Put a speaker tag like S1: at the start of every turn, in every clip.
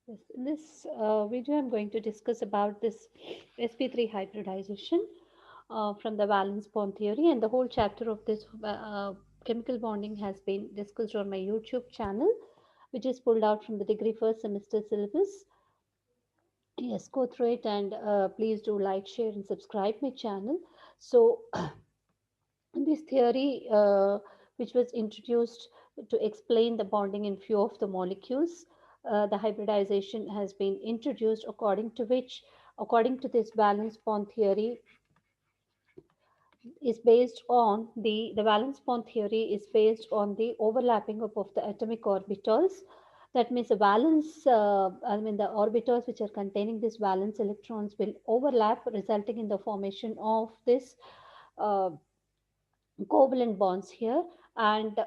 S1: Yes, in this video, I'm going to discuss about this SP3 hybridization from the valence bond theory, and the whole chapter of this chemical bonding has been discussed on my YouTube channel, which is pulled out from the degree first semester syllabus. Yes, go through it and please do like, share, and subscribe my channel. So, this theory, which was introduced to explain the bonding in few of the molecules, the hybridization has been introduced according to this valence bond theory, is based on the valence bond theory is based on the overlapping of the atomic orbitals. That means the valence, the orbitals which are containing these valence electrons will overlap, resulting in the formation of this uh, covalent bonds here, and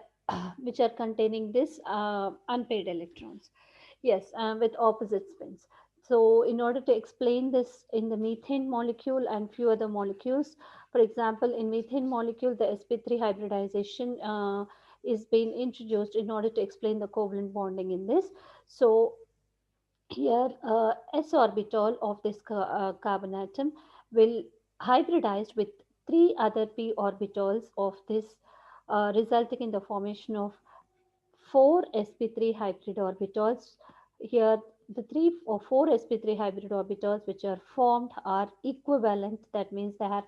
S1: which are containing this unpaired electrons. Yes, with opposite spins. So in order to explain this in the methane molecule and few other molecules, for example, in methane molecule, the sp3 hybridization is being introduced in order to explain the covalent bonding in this. So here, s orbital of this carbon atom will hybridize with three other p orbitals of this, resulting in the formation of four sp3 hybrid orbitals. Here, the three or four sp3 hybrid orbitals which are formed are equivalent. That means they are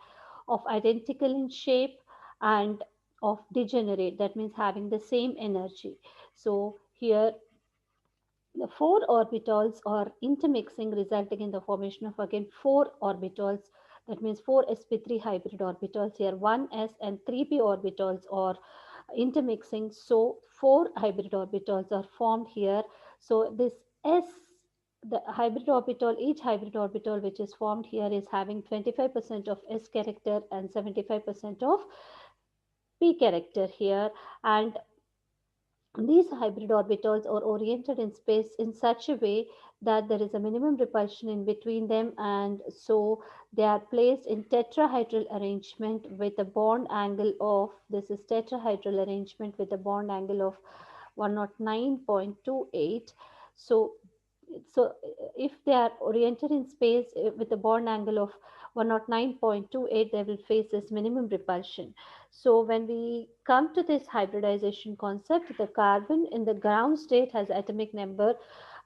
S1: of identical in shape and of degenerate. That means having the same energy. So here the four orbitals are intermixing, resulting in the formation of again four orbitals. That means four sp3 hybrid orbitals here. 1s and 3p orbitals are intermixing. So four hybrid orbitals are formed here. So this s, the hybrid orbital, each hybrid orbital which is formed here is having 25% of s character and 75% of p character here. And these hybrid orbitals are oriented in space in such a way that there is a minimum repulsion in between them, and so they are placed in tetrahedral arrangement with a bond angle of, this is tetrahedral arrangement with a bond angle of 109.28. So so if they are oriented in space with a bond angle of 109.28, they will face this minimum repulsion. So when we come to this hybridization concept, the carbon in the ground state has atomic number,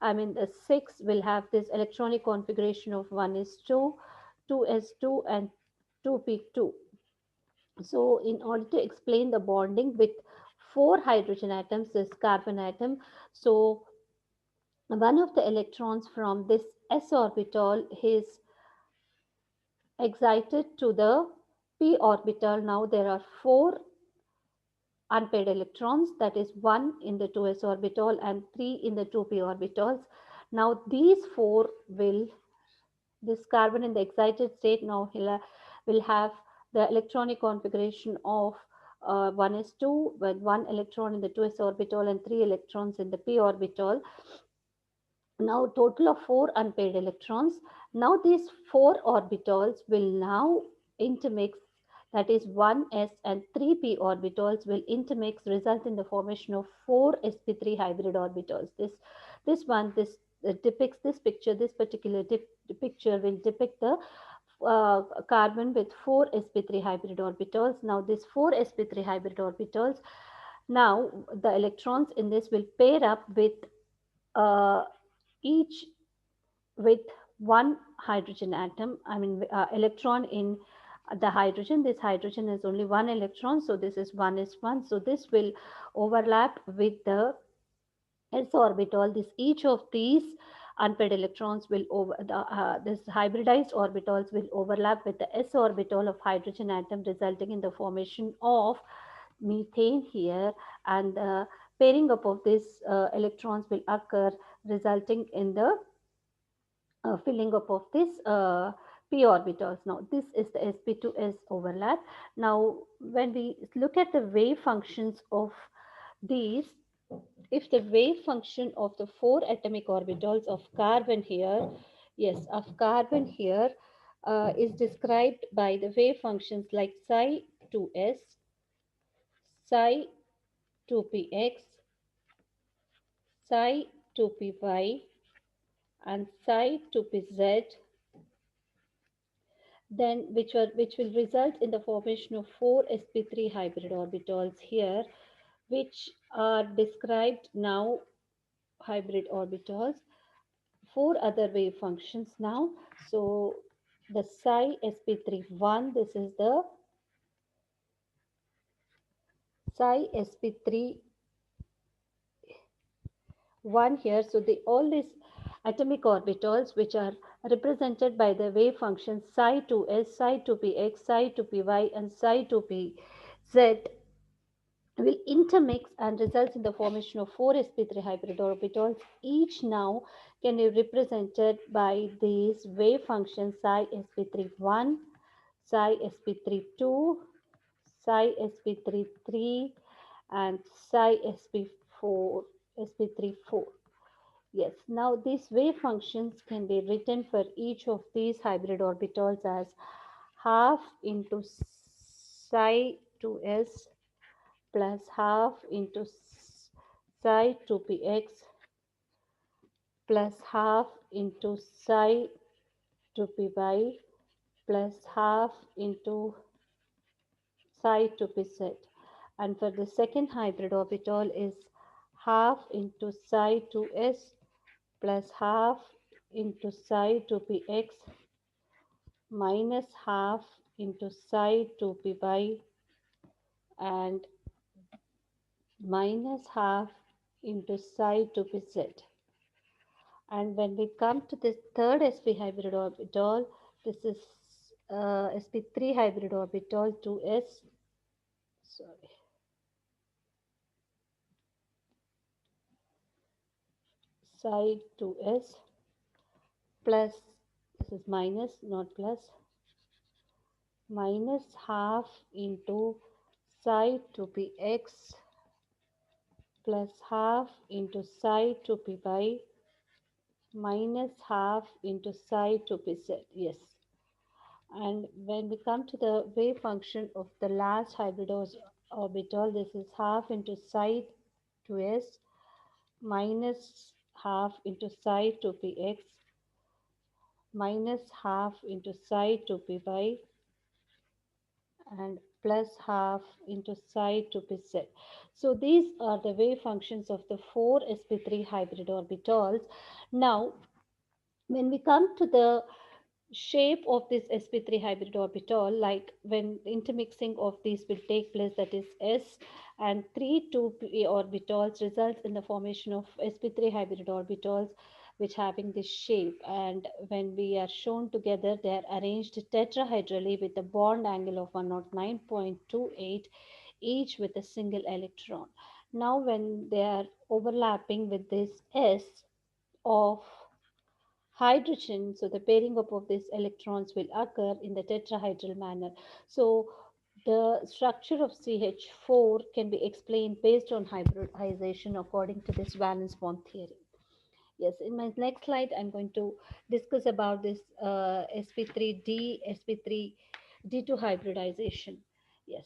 S1: the 6 will have this electronic configuration of 1s2, 2s2, and 2p2. So in order to explain the bonding with four hydrogen atoms, this carbon atom, so one of the electrons from this s orbital is excited to the p orbital. Now there are four unpaired electrons, that is 1 in the 2s orbital and 3 in the 2p orbitals. Now these four will, this carbon in the excited state now will have the electronic configuration of 1s2 with 1 electron in the 2s orbital and 3 electrons in the p orbital. Now total of four unpaired electrons. Now these four orbitals will now intermix, that is 1s and 3p orbitals will intermix, result in the formation of four sp3 hybrid orbitals. This depicts this picture. This particular picture will depict the carbon with four sp3 hybrid orbitals. Now this four sp3 hybrid orbitals, now the electrons in this will pair up with uh, each with one hydrogen atom, electron in the hydrogen. This hydrogen is only one electron, so this is 1s1. So this will overlap with the s orbital. This each of these unpaired electrons will over this hybridized orbitals will overlap with the s orbital of hydrogen atom, resulting in the formation of methane here, and the pairing up of these electrons will occur, resulting in the filling up of this p orbitals. Now this is the sp2s overlap. Now when we look at the wave functions of these, if the wave function of the four atomic orbitals of carbon here, yes, of carbon here, is described by the wave functions like psi 2s, psi 2px, psi 2py, and psi to pz, then which will result in the formation of four sp3 hybrid orbitals here, which are described now hybrid orbitals, four other wave functions now. So the psi sp3 1, this is the psi sp3 1 here. So the all these atomic orbitals which are represented by the wave functions psi 2s, psi 2px, psi 2py, and psi 2pz will intermix and results in the formation of four sp3 hybrid orbitals. Each now can be represented by these wave functions psi sp3 1, psi sp3 2, psi sp3 3, and psi sp4. Yes, now these wave functions can be written for each of these hybrid orbitals as half into psi 2s plus half into psi 2px plus half into psi 2py plus half into psi 2pz. And for the second hybrid orbital is half into psi 2s plus half into psi 2px minus half into psi 2py and minus half into psi 2pz. And when we come to this third sp hybrid orbital, this is sp3 hybrid orbital 2s, sorry, psi 2s plus, this is minus not plus, minus half into psi 2px plus half into psi 2py minus half into psi 2pz. Yes. And when we come to the wave function of the last hybrid orbital, this is half into psi 2s minus half into psi 2px minus half into psi 2py and plus half into psi 2pz. So these are the wave functions of the four sp3 hybrid orbitals. Now, when we come to the shape of this sp3 hybrid orbital, like when intermixing of these will take place, that is s and 3 2p orbitals results in the formation of sp3 hybrid orbitals which having this shape, and when we are shown together they are arranged tetrahedrally with a bond angle of 109.28 each with a single electron. Now when they are overlapping with this s of hydrogen, so the pairing up of these electrons will occur in the tetrahedral manner. So the structure of CH4 can be explained based on hybridization according to this valence bond theory. Yes, in my next slide, I'm going to discuss about this sp3d, sp3d2 hybridization. Yes.